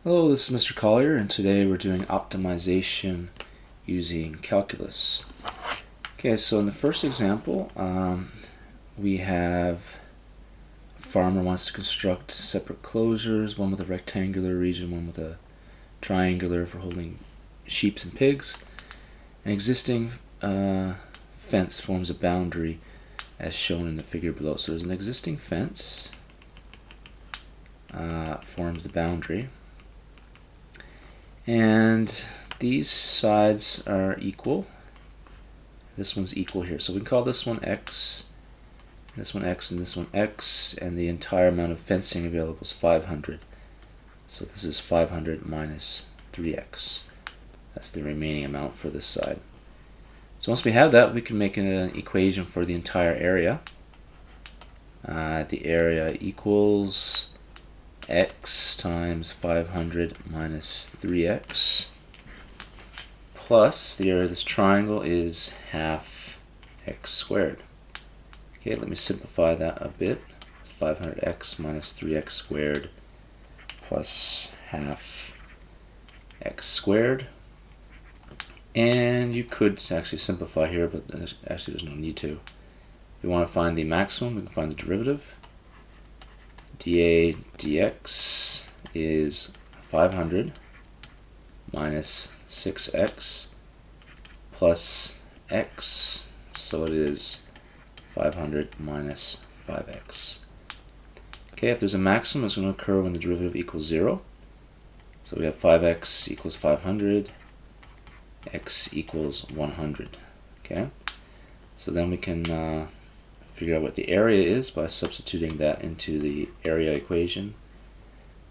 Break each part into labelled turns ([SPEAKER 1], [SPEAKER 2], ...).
[SPEAKER 1] Hello, this is Mr. Collier, and today we're doing optimization using calculus. Okay, so in the first example, we have a farmer wants to construct separate closures, one with a rectangular region, one with a triangular for holding sheep and pigs. An existing fence forms a boundary as shown in the figure below. So there's an existing fence forms the boundary. And these sides are equal. This one's equal here. So we can call this one X, and this one X, and the entire amount of fencing available is 500. So this is 500 minus 3X. That's the remaining amount for this side. So once we have that, we can make an equation for the entire area. The area equals x times 500 minus 3x plus the area of this triangle is half x squared. Okay, let me simplify that a bit. It's 500x minus 3x squared plus half x squared. And you could actually simplify here, but there's no need to. If we want to find the maximum, we can find the derivative. dA dx is 500 minus 6x plus x, so it is 500 minus 5x. Okay, if there's a maximum, it's going to occur when the derivative equals 0. So we have 5x equals 500, x equals 100. Okay, so then we can figure out what the area is by substituting that into the area equation.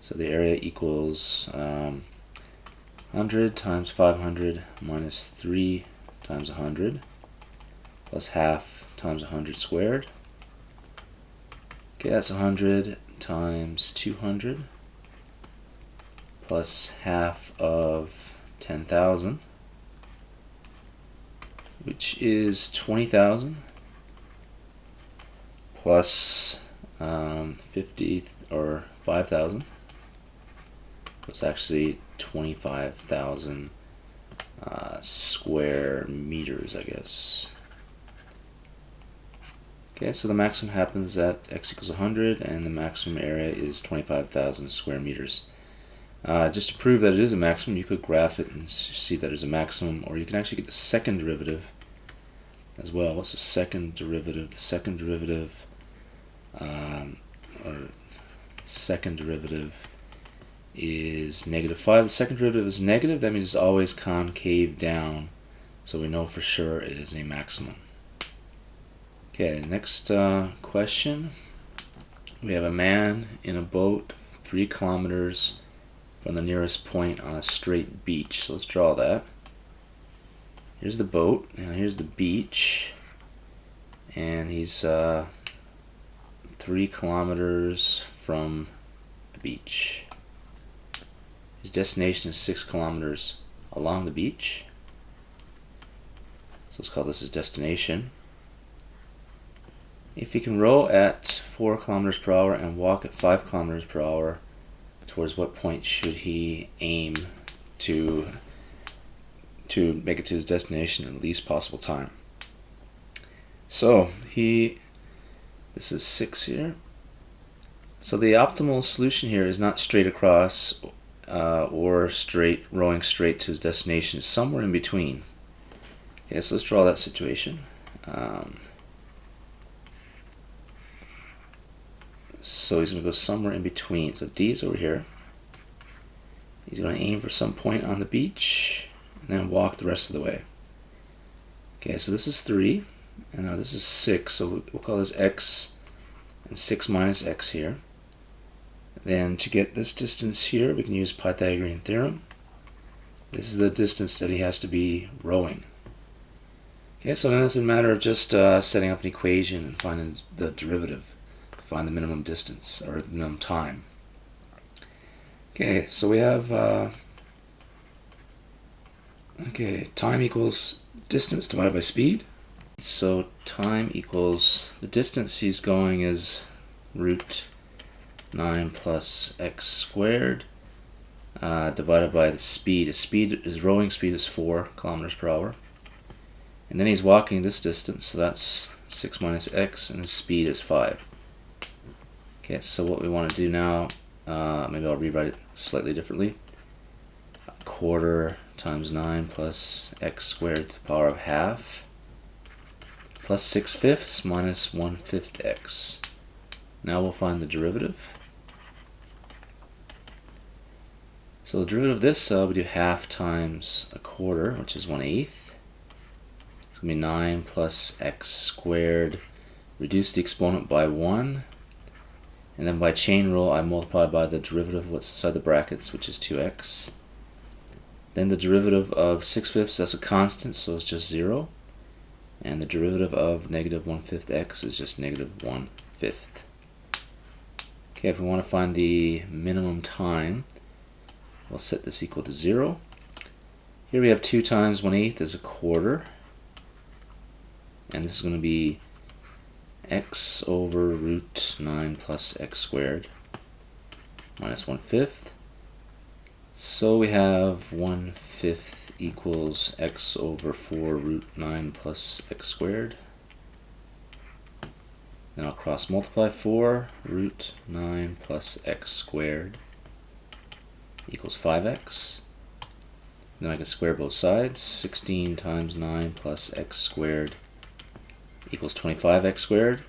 [SPEAKER 1] So the area equals 100 times 500 minus 3 times 100 plus half times 100 squared. Okay, that's 100 times 200 plus half of 10,000, which is 20,000. Plus 50 or 5,000. It's actually 25,000 square meters, I guess. Okay, so the maximum happens at x equals 100, and the maximum area is 25,000 square meters. Just to prove that it is a maximum, you could graph it and see that it's a maximum, or you can actually get the second derivative as well. What's the second derivative? The second derivative is -5. The second derivative is negative. That means it's always concave down, so we know for sure it is a maximum. Okay, next question. We have a man in a boat 3 kilometers from the nearest point on a straight beach. So let's draw that. Here's the boat, and here's the beach, and he's 3 kilometers from the beach. His destination is 6 kilometers along the beach. So let's call this his destination. If he can row at 4 kilometers per hour and walk at 5 kilometers per hour, towards what point should he aim to make it to his destination in the least possible time? So this is 6 here. So the optimal solution here is not straight across or rowing straight to his destination. It's somewhere in between. Okay, so let's draw that situation. So he's going to go somewhere in between. So D is over here. He's going to aim for some point on the beach and then walk the rest of the way. Okay, so this is 3. And now this is 6, so we'll call this x, and 6 minus x here. Then to get this distance here, we can use Pythagorean theorem. This is the distance that he has to be rowing. Okay, so then it's a matter of just setting up an equation and finding the derivative to find the minimum distance, or the minimum time. Okay, so we have time equals distance divided by speed. So time equals, the distance he's going is root 9 plus x squared divided by the speed. His rowing speed is 4 kilometers per hour. And then he's walking this distance, so that's 6 minus x, and his speed is 5. Okay, so what we want to do now, maybe I'll rewrite it slightly differently. A quarter times 9 plus x squared to the power of half plus 6/5 minus 1/5 x. Now we'll find the derivative. So the derivative of this, we do half times a quarter, which is 1/8. It's going to be 9 plus x squared. Reduce the exponent by 1. And then by chain rule, I multiply by the derivative of what's inside the brackets, which is 2x. Then the derivative of 6/5, that's a constant, so it's just 0. And the derivative of negative 1/5 x is just negative 1/5. Okay, if we want to find the minimum time, we'll set this equal to 0. Here we have 2 times 1/8 is a quarter. And this is going to be x over root 9 plus x squared minus 1/5. So we have 1/5 equals x over 4 root 9 plus x squared. Then I'll cross multiply 4 root 9 plus x squared equals 5x. Then I can square both sides. 16 times 9 plus x squared equals 25x squared.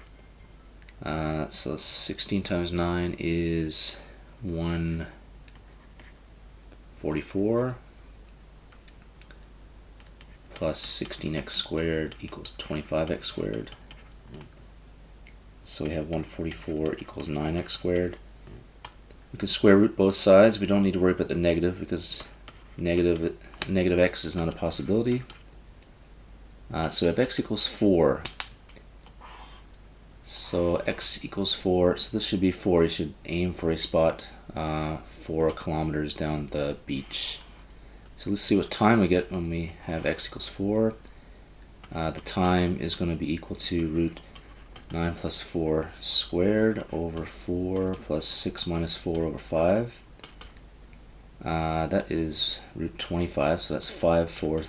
[SPEAKER 1] So 16 times 9 is 144 plus 16x squared equals 25x squared. So we have 144 equals 9x squared. We can square root both sides. We don't need to worry about the negative because negative x is not a possibility. So we have x equals 4. So x equals 4, so this should be 4. You should aim for a spot 4 kilometers down the beach. So let's see what time we get when we have x equals 4. The time is going to be equal to root 9 plus 4 squared over 4 plus 6 minus 4 over 5. That is root 25, so that's 5/4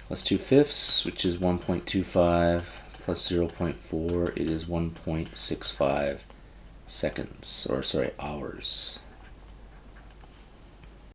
[SPEAKER 1] plus 2/5, which is 1.25 plus 0.4, it is 1.65 seconds, or sorry, hours.